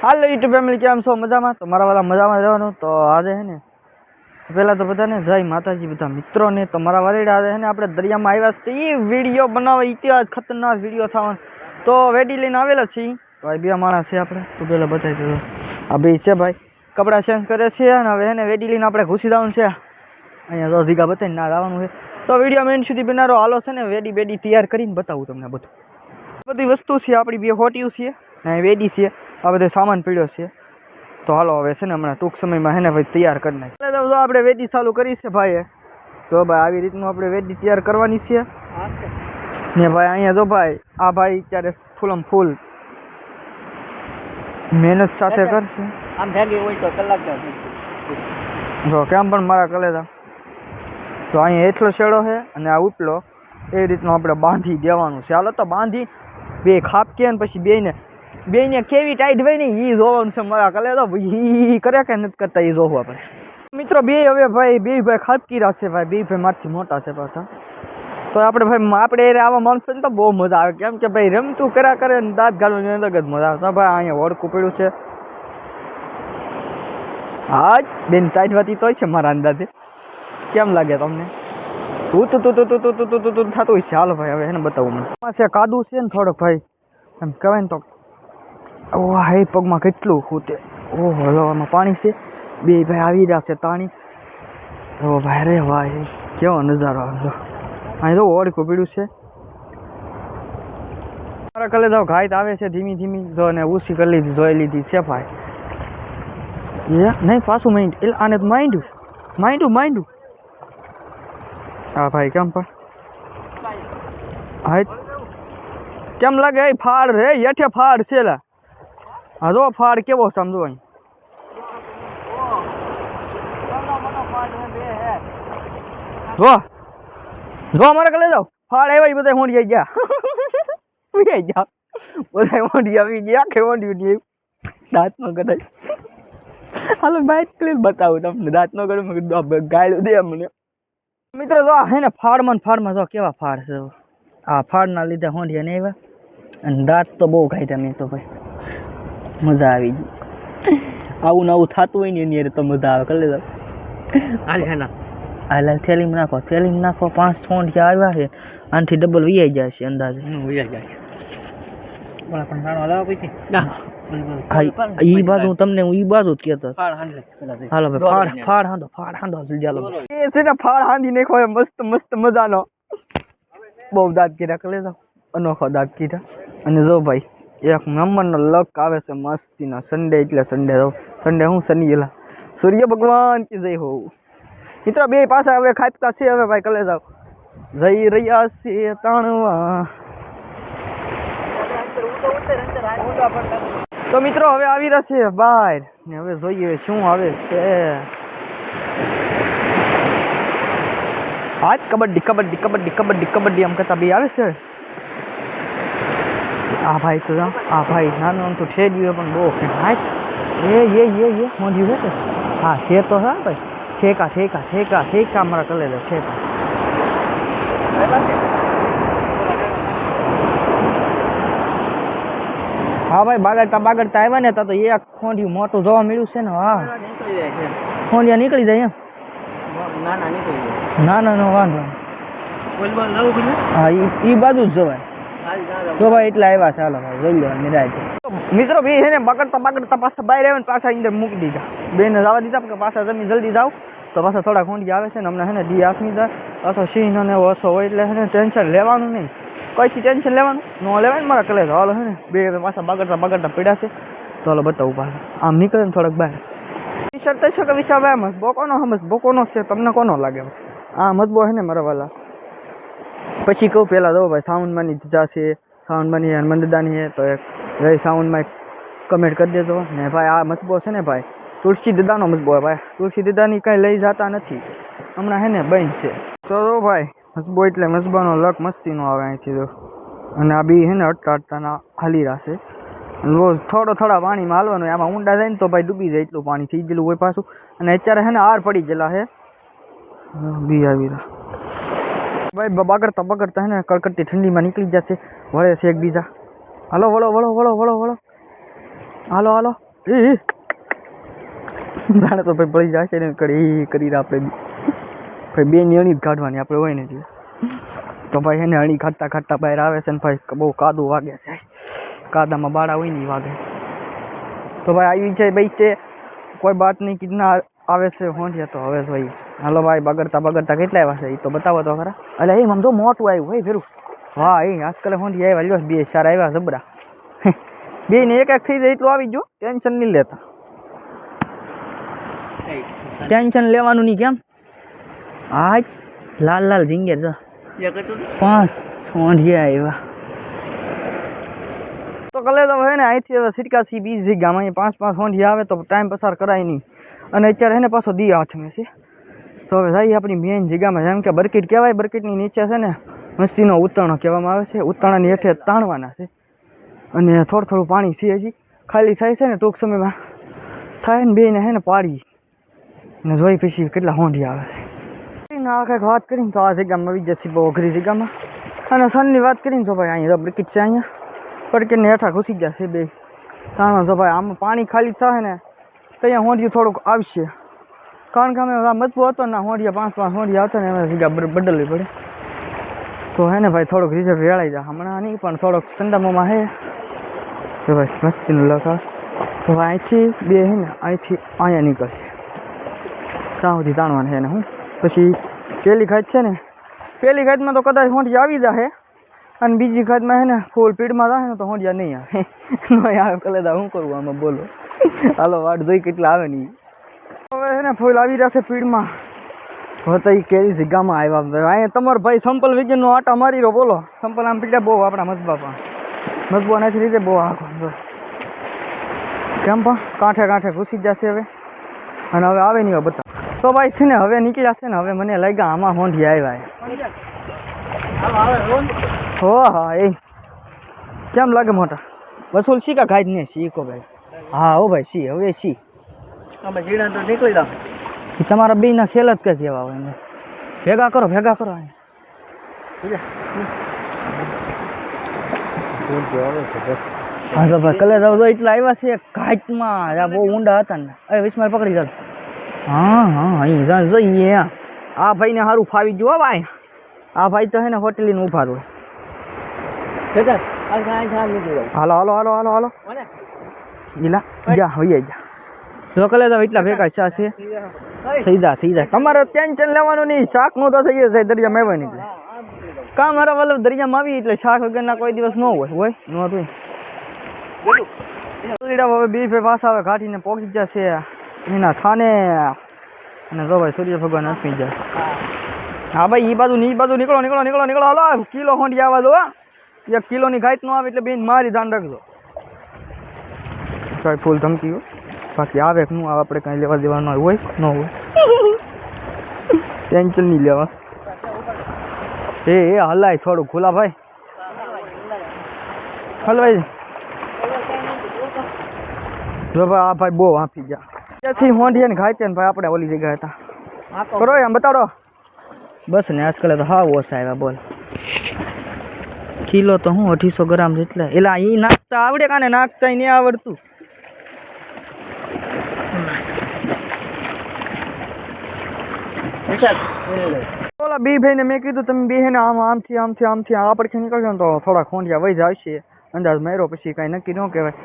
હાલો YouTube family, કેમ છો? મજામાં? તો મારા વાળા મજામાં રહેવાનું. તો આજે હે ને પહેલાં તો બધાને જય માતાજી બધા મિત્રોને. તો મારા વાળીડા આજે હે ને આપણે દરિયામાં આવ્યા છીએ વિડીયો બનાવવા. ઇતિહાસ ખતરનાક વિડીયો થવાનો. તો વેડી લઈને આવેલા છીએ ભાઈ, બે માણસ છે આપણે. તો પહેલાં બતાવી દો, આ બે છે ભાઈ, કપડાં ચેન્જ કરે છે અને હવે હે ને વેડી લઈને આપણે ઘૂસી જવાનું છે. અહીંયા તો જીગા બતાવીને ના જવાનું છે. તો વિડીયો મેન સુધી બનાવો. હાલો છે ને વેડી બેડી તૈયાર કરીને બતાવું તમને બધું. બધી વસ્તુ છે આપણી, બે હોટિયું છે અને વેડી છે. આ બધો સામાન પડ્યો છે. તો હાલો હવે છે ને હમણાં ટૂંક સમયમાં હે ને ભાઈ તૈયાર કરી નાખીએ. તો આપણે વેડી ચાલુ કરી છે ભાઈ. તો ભાઈ આવી રીતનું આપણે વેડી તૈયાર કરવાની છે ને ભાઈ. અહીંયા જો ભાઈ, આ ભાઈ અત્યારે ફૂલમ ફૂલ મહેનત સાથે કરશે. આમ ભેગી હોય તો કલાક જો કેમ પણ મારા કલેજા. તો અહીંયા એટલો શેડો છે અને આ ઉપલો એ રીતનું આપણે બાંધી દેવાનું છે. હાલો તો બાંધી બે ખાપકે ને પછી બેને કેવી ટાઈટ હોય ને એ જોવાનું છે મારા કલેજા. એ કરે કે નથી કરતા એ જોવું આપણે મિત્રો. બે હવે ભાઈ બે ભાઈ ખાપકી રાખશે ભાઈ. બે ભાઈ મારથી મોટા છે પાછા. તો આપણે ભાઈ આપણે આવા માણસો ને તો બહુ મજા આવે. કેમ કે ભાઈ રમતું કર્યા કરે ને દાંત ગાળવાની અલગ જ મજા આવે. તો ભાઈ અહીંયા ઓળખું પડ્યું છે. હા બેન ટાઈટ વાતી તો છે મારા અંદાજે. કેમ લાગે તમને? થતું હોય છે. હાલો ભાઈ હવે એને બતાવું મને છે કાદુ છે ને થોડોક ભાઈ, એમ કહેવાય ને તો. ઓહ હે પગમાં કેટલું ખૂતે. ઓહો હલો આમાં પાણી છે. બે ભાઈ આવી રહ્યા છે તાણી. ઓ ભાઈ રે ભાઈ કેવો નજારો આવે. અહીં તો ઓળખું પીડ્યું છે મારા કલે તો ઘાટ આવે છે ધીમી ધીમી. જો ને ઉછી કરી લીધી, જોઈ લીધી છે ભાઈ. એ નહીં પાછું માઇન્ડ એટલે આને માંડ્યું. હા ભાઈ કેમ પણ હા કેમ લાગે? એ ફાડ રે હેઠે ફાડ છે લા. હા જો ફાડ કેવો સમજો અહીં. જો મારે કલે જાવ ફાડ આવ્યા બધા મોડી ગયા. બધા મોડી આવી ગયા. આખે મોડી દાંતનો કદાચ. હાલો બાઈક ક્લિપ બતાવું તમને. દાંતનો કદાચ ગાયલું દે મને મિત્રો. જો હે ને ફાડમાં જો કેવા ફાડ છે. આ ફાડના લીધે હોંડિયા નહીં આવ્યા અને દાંત તો બહુ ખાઈ મેં તો ભાઈ. મજા આવી ગઈ. આવું નવું થતું હોય ને એની તો મજા આવે. કરી લેજો હાલ થેલીમાં નાખો. 5 હોંડિયા આવ્યા છે. આનાથી ડબલ વીઆઈ જાય છે અંદાજે. ઈ બાજુ તમને ઈ બાજુ જ કેતો. હાલો ભાઈ ફાડ હાંધો ચાલો. એ છે ને ફાડ હાંધી નાખો મસ્ત મજાનો. બહુ દાંત કીધા કરી લેજો. અનોખો દાંત કીધા. અને જો ભાઈ એક નંબરનો લક આવે છે મસ્તીનો. સન્ડે એટલે સન્ડે હું શનિ એલા સૂર્ય ભગવાન કી જય હો. મિત્રો બે પાછા હવે ખાતકા છે. હવે ભાઈ કલે જાવ જઈ રહ્યા છે તાણવા. તો મિત્રો હવે આવી રહ્યા છે બહાર ને હવે જોઈએ શું આવે છે. હાથ કબડ્ડી આમ કરતા બે આવે છે. આ ભાઈ તો આ ભાઈ નાનું આમ તો ઠેડ્યું પણ બહુ હાથ એ મોઢ્યું છે. હા છે તો હા ભાઈ. ઠેકા મારા કલે દે ઠેકા. હા ભાઈ બાગડતા આવ્યા ને તો એક ખોંડિયું મોટું જોવા મળ્યું છે ને. હા ખોંડિયા નીકળી જાય એમ. ના વાંધો. હા એ બાજુ જ જવાય. જો ભાઈ એટલા આવ્યા છે. હાલો ભાઈ જોઈ લેવા નિરાય છે મિત્રો. બે છે ને બગડતા પાછા બહાર આવ્યા ને પાછા અંદર મૂકી દીધા. બેને જવા દીધા કે પાછા તમે જલ્દી જાઓ. તો પાછા થોડા ખોંડિયા આવે છે ને હમણાં છે ને ડી આસમી પાછો સિંહ ને ઓછો હોય એટલે છે ને ટેન્શન લેવાનું નહીં. કઈથી ટેન્શન લેવાનું ન લેવાય ને મારા કલે. હાલો છે ને બે પાછા બગડતા પડ્યા છે. તો હાલો બતાવું પાછા આમ નીકળે ને થોડાક બહાર. વિચારતા છો કે વિચાર ભાઈ મસબો કોનો છે તમને કોનો લાગે? આ મસબો છે ને મારા વાલા. પછી કહું પહેલાં દો ભાઈ સાઉન્ડમાંની જજા છે. સાઉન્ડમાંની હનુમાનદાદાની છે તો એક ભાઈ સાઉન્ડમાં કમેન્ટ કરી દેજો ને ભાઈ. આ મસબો છે ને ભાઈ તુલસી દાદાનો મસબો ભાઈ. તુલસી દાદાની કંઈ લઈ જતા નથી હમણાં છે ને બંધ છે. તો ભાઈ મસબો એટલે મસબાનો લક મસ્તીનો આવે અહીંથી તો. અને આ બી છે ને અટતા હાલી રહેશે. રોજ થોડા પાણીમાં હાલવાનું. આમાં ઊંડા જાય ને તો ભાઈ ડૂબી જાય એટલું પાણી થઈ ગયેલું હોય પાછું. અને અત્યારે છે ને આર પડી ગયેલા છે. બી આવી રહ્યા ભાઈ. બગડતા હે ને કડકડતી ઠંડીમાં નીકળી જશે. વળે છે એકબીજા. હાલો વળો. હાલો હાલો એ જાણે તો ભાઈ પડી જશે ને કરી આપણે ભાઈ બે ની અણી જ કાઢવાની આપણે હોય ને તો ભાઈ એને અણી કાઢતા કાઢતા બહાર આવે છે ને ભાઈ બહુ કાદું વાગે છે કાદામાં બાળા હોય ને વાગે તો ભાઈ આવી છે ભાઈ છે કોઈ બાત નહીં કિતના આવે છે હોંઠિયા તો હવે ભાઈ હાલો ભાઈ બગડતા કેટલા આવ્યા છે એ તો બતાવો તો ખરા એટલે એમ આમ જો મોટું આવ્યું ભાઈ ફેરું વાહ એ આજકાલ હોંઠિયા આવ્યા લ્યો બે સારા આવ્યા જબરા બે ને એક થઈ જાય એટલું આવી ગયું ટેન્શન નહીં લેતા ટેન્શન લેવાનું નહીં કેમ આજ લાલ ઝીંગે જો 5 હોંઠિયા આવ્યા તો કલે તો હે ને અહીંથી હવે સિટકાસી બીજી જગ્યામાં 5 હોંઠિયા આવે તો ટાઈમ પસાર કરાય નહીં અને અત્યારે હે ને પાછો દી હાથમાં છે તો હવે જઈએ આપણી મેઇન જગ્યામાં જેમ કે બરકીટ કહેવાય બરકીટની નીચે છે ને મસ્તીનો ઉત્તરણો કહેવામાં આવે છે ઉત્તરણાની હેઠે તાણવાના છે અને થોડું પાણી છે હજી ખાલી થાય છે ને ટૂંક સમયમાં થાય ને બેને હે ને પાડી ને જોઈ પછી કેટલા હોંઠિયા આવે છે આ કંઈક વાત કરીને તો આ જગ્યામાં આવી જશે બહુ અઘરી જગ્યામાં અને સનની વાત કરીને તો ભાઈ અહીંયા બરકીટ છે અહીંયા પડકીને હેઠા ઘૂસી જશે બે તાણવા જો ભાઈ આમાં પાણી ખાલી થાય ને તો અહીંયા હોંઠિયું થોડુંક આવશે કારણ કે અમે મજબૂત હતો ને હોંઠિયા 5 હોંઠિયા હતા ને એમાં જગ્યા બદલવી પડે તો હે ને ભાઈ થોડુંક રિઝલ્ટ વેળાઈ જાય હમણાં નહીં પણ થોડોક સંડામોમાં હે તો ભાઈ મસ્તીનું લખા તો અહીંથી બે હે ને અહીંથી અહીંયા નીકળશે ત્યાં સુધી તાણવાનું છે ને હું પછી પેલી ખાદ છે ને પેલી ખાદમાં તો કદાચ હોંઠિયા આવી જાય અને બીજી ખાદમાં હે ને ફૂલ પીડમાં જાય ને તો હોંઠિયા નહીં આવે નહીં આવે કલેદા શું કરવું આમાં બોલો હાલો વાટ જોઈ કેટલા આવે નહીં હવે હે ને ફૂલ આવી રહેશે પીડમાં તો એ કેવી જગ્યામાં આવ્યા અહીંયા તમારો ભાઈ સંપલ વિજયનો આટા મારી રહ્યો બોલો સંપલ આમ પીડ્યા બહુ આપણા મજબા નથી રીતે બહુ આખો કેમ પણ કાંઠે ઘૂસી જશે હવે અને હવે આવે નહીં બતા તો ભાઈ છે ને હવે નીકળ્યા છે ને હવે મને લાગ્યા આમાં હોંઠિયા આવ્યા હો હા એ કેમ લાગે મોટા વસૂલ શી કા ખાઈ ને શીખો ભાઈ હા હો ભાઈ શી હવે શી આમાં જીણા તો નીકળી દા તમારા બે ના ખેલ જ કઈ કહેવા હોય ભેગા કરો હા તો ભાઈ કલે તો એટલા આવ્યા છે ઘાટમાં બહુ ઊંડા હતા ને હવે વિસ્માર પકડી જાવ હા અહીં જોઈએ આ ભાઈને સારું ફાવી ગયું ભાઈ આ ભાઈ તો હે ને હોટેલીને ઊભા હોય હાલો ગીલા જા હોઈએ જા જો કલે તો એટલા ભેગા ચા છે થઈ જાય તમારે ટેન્શન લેવાનું નહીં શાક નો તો થઈ જશે દરિયામાં આવ્યા નીકળે કા મારા વલ્લભ દરિયામાં આવી એટલે શાક વગરના કોઈ દિવસ ન હોય ન હતું હવે બે પાછા આવે ઘાટીને પોગી જશે એના થાને અને જો ભાઈ સૂર્ય ભગવાન આપી જાય હા ભાઈ એ બાજુ નીકળો હાલો કિલો હોંડી આવવા દો 1 કિલોની ઘાટ નો આવે એટલે બેન મારી ધ્યાન રાખજો કઈ ફૂલ ધમકી બાકી આવે કે નું આવે આપણે કઈ લેવા દેવાનું હોય ન હોય ટેન્શન નહીં લેવા એ હલાય થોડું ખુલ્લા ભાઈ હલવાઈ જો ભાઈ આ ભાઈ બહુ આપી ગયા હોંડિયા ને ઘાય ભાઈ આપણે ઓલી જગ્યા હતા કરો એમ બતાડો બસ ને આજકાલ તો હા ઓછા આવ્યા બોલ કિલો તો હું 250 ગ્રામ જેટલા એલા એ નાખતા આવડે કાને નાખતા નહીં આવડતું ઓલા બી ભાઈને મેં કીધું તમે બે ને આમથી આ પડખે નીકળજો ને તો થોડા હોંડિયા વહી આવશે અંદાજ માર્યો પછી કાંઈ નક્કી ન કહેવાય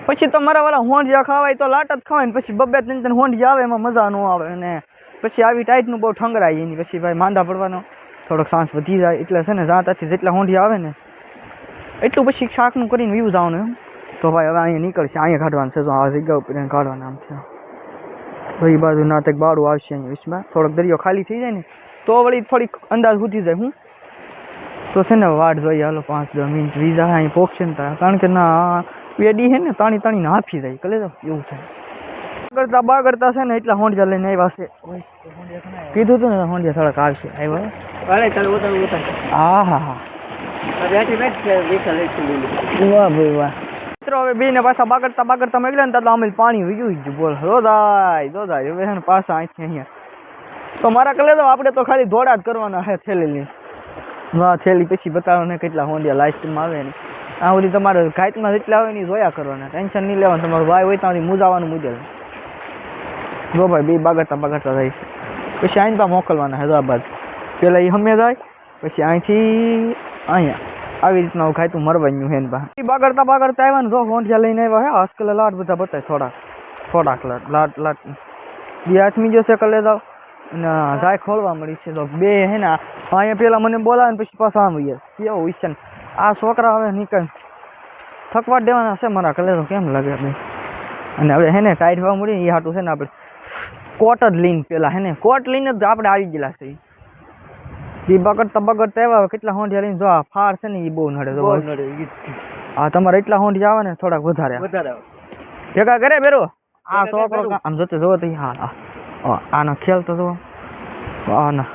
પછી તો મારા વાળા હોંડિયા ખાવાય તો લાટ જ ખવાય ને પછી બબ્બે 3 હોંડિયા આવે એમાં મજા ન આવે અને પછી આવી ટાઈટનું બહુ ઠંગરાય એની પછી ભાઈ માંદા પડવાનો થોડોક સાંસ વધી જાય એટલે છે ને જાતાથી જેટલા હોંડિયા આવે ને એટલું પછી શાકનું કરીને વ્યૂ જવાનું એમ તો ભાઈ હવે અહીંયા નીકળશે અહીંયા કાઢવાનું છે તો આ જગ્યા ઉપર કાઢવાના આમ છે ભાઈ બાજુ ના તક બાળું આવશે અહીંયા વિશમાં થોડોક દરિયો ખાલી થઈ જાય ને તો વળી થોડીક અંદાજ ઉઠી જાય હું તો છે ને વાટ જોઈએ હાલો 5-10 મિનિટ વીઝા અહીં પોકશે ને કારણ કે ના વેડી છે ને તાણીને હાફી જાય કલે તો એવું છે બાગડતા છે ને એટલા હોંડિયા લઈને આવ્યા છે કીધું હતું ને હોંડિયા થોડાક આવશે આવ્યા હા વાહ ભાઈ વાહ મિત્રો હવે બે ને પાછા બાગડતા મેળ્યા ને તો અમે પાણી વીજું ગયું બોલ દોધાય હવે છે ને પાછા અહીંથી અહીંયા તો મારા કલે તો આપણે તો ખાલી દોડા જ કરવાના હે થેલી વાહ છેલ્લી પછી બતાવો ને કેટલા હોંડિયા લાસ્ટમાં આવે ને આ બધી તમારે ઘાટમાં જેટલા હોય ને ઈ જોયા કરવાના, ટેન્શન નહીં લેવાનું. તમારું ભાઈ હોય ત્યાંથી મુજાવાનું મુજલ. જો ભાઈ બે બગાડતા બગાડતા જાય છે, પછી આઈને પા મોકલવાના હૈદરાબાદ. પેલા એ હમે જાય, પછી અહીંથી અહીંયા આવી રીતના ખાયતું મરવાનું હે ને બા બગાડતા બગાડતા આવ્યા ને જો હોંડિયા લઈને આવ્યા હે આજકાલ લાટ બધા બતાય થોડાક લાટ લાટ બે હાથમી જશે કલે જાવ અને જાય ખોલવા મળી છે તો બે હે ને અહીંયા પેલા મને બોલાવે ને પછી પાછા આમ ગયા કેવો હોય છે આ છોકરા હવે નીકળ થકવા દેવાના છે મારા કલે તો કેમ લાગે ભાઈ. અને હવે હે ને ટાઈટ થવા મળી એ હાટું છે ને આપણે કોટ જ લઈને પેલા હે ને કોટ લઈને જ આપણે આવી ગયેલા છે એ બગડતા બગડતા આવ્યા કેટલા હોંડિયા લઈને જો આ ફાર છે ને એ બહુ નડે. હા તમારે એટલા હોંડિયા આવે ને થોડાક વધારે ભેગા કરે બેરો આ છોકરો આમ જોતે જોવો તો હા આનો ખેલ તો જો આના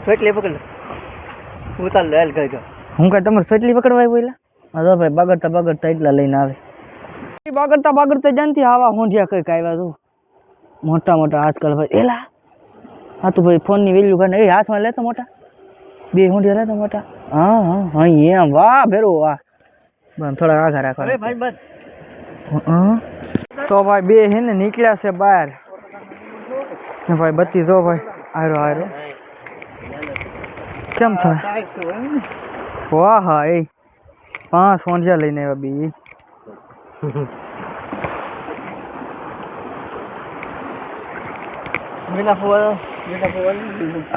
કેટલી પકડ ઉતાર લે કઈ હું કઈ તમારે કેટલી પકડવા બોલા હા ભાઈ બગડતા બગડતા એટલા લઈને આવે બગડતા બગડતા જાનથી આવા હોંડિયા કઈક આવ્યા જો મોટા મોટા આજકાલ ભાઈ એલા હા તો ભાઈ ફોનની વેલ્યુ કાઢે એ હાથમાં લેતો મોટા બે હોંડિયા લેતો મોટા હા હા હા એમ વાહ ભેરો વાહ થોડા આઘા રાખવા ભાઈ બસ તો ભાઈ બે હે ને નીકળ્યા છે બહાર ને ભાઈ બત્તી જો ભાઈ આયરો આયરો કેમ થાય વાહ હા એ 5 હોંડિયા લઈને આવ્યા બે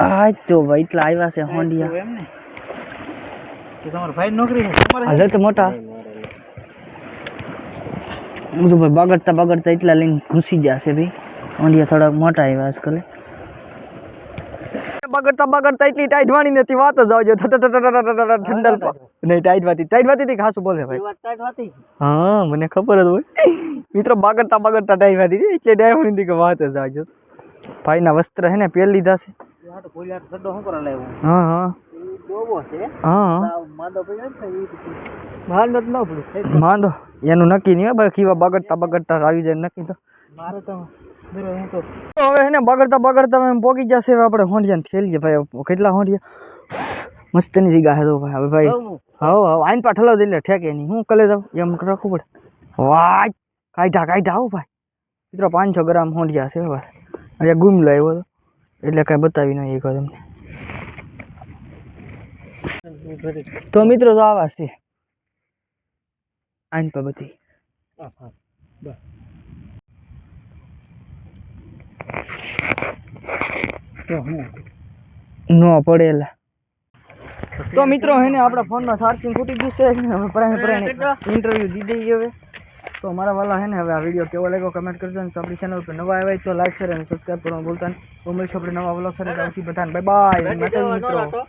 આ તો ભાઈ એટલા આવ્યા છે હોંડિયા તમારો ભાઈ નોકરી હાલે તો મોટા બધું ભાઈ બગડતા બગડતા એટલા લઈને ઘૂસી જશે ભાઈ હોંડિયા થોડાક મોટા આવ્યા આજકાલ બગડતા બગડતા એટલી ટાઈટ વાણી નથી વાત જ આવજો ઠંડલ નહીં ટાઈટ વાતી ખાસું બોલે ભાઈ હા મને ખબર જ હોય મિત્રો બગડતા બગડતા ટાઈટ વાતી એટલે ટાઈટ વાણી કે વાત જ આવજો ભાઈના વસ્ત્ર હે ને પહેર લીધા છે હા હા માંદો એનું નક્કી નહીં ભાઈ કેવા બગડતા બગડતા આવી જાય નક્કી તો મારે તો હવે એને બગડતા બગડતા એમ પોગી જશે આપણે હોંડિયા થેલીએ ભાઈ કેટલા હોંડિયા મસ્તની જગ્યા હે તો ભાઈ હવે ભાઈ હા આઈન પા ઠલો એટલે ઠેકે નહીં હું કલે જાઉં એમ રાખવું પડે વાહ કાઢા આવો ભાઈ મિત્રો 500 ગ્રામ હોંડિયા છે ભાઈ અરે ગુમ લો આવ્યો એટલે કાંઈ બતાવી નહીં એક તમને તો મિત્રો તો આવા છે આઈન પા બધી નો પડેલા તો મિત્રો હે ને આપણા ફોનમાં ચાર્જિંગ ફૂટી ગયું છે હવે પરાણે ઇન્ટરવ્યુ દીધી હવે તો મારા વાલા હે ને હવે આ વિડીયો કેવો લાગ્યો કમેન્ટ કરજો અને આપણી ચેનલ પર નવા આવ્યા તો લાઈક શેર અને સબસ્ક્રાઇબ કરવાનું ભૂલતા નહીં. તો મળીશું આપણે નવા વ્લોગ સાથે બધાને બાય બાય મિત્રો.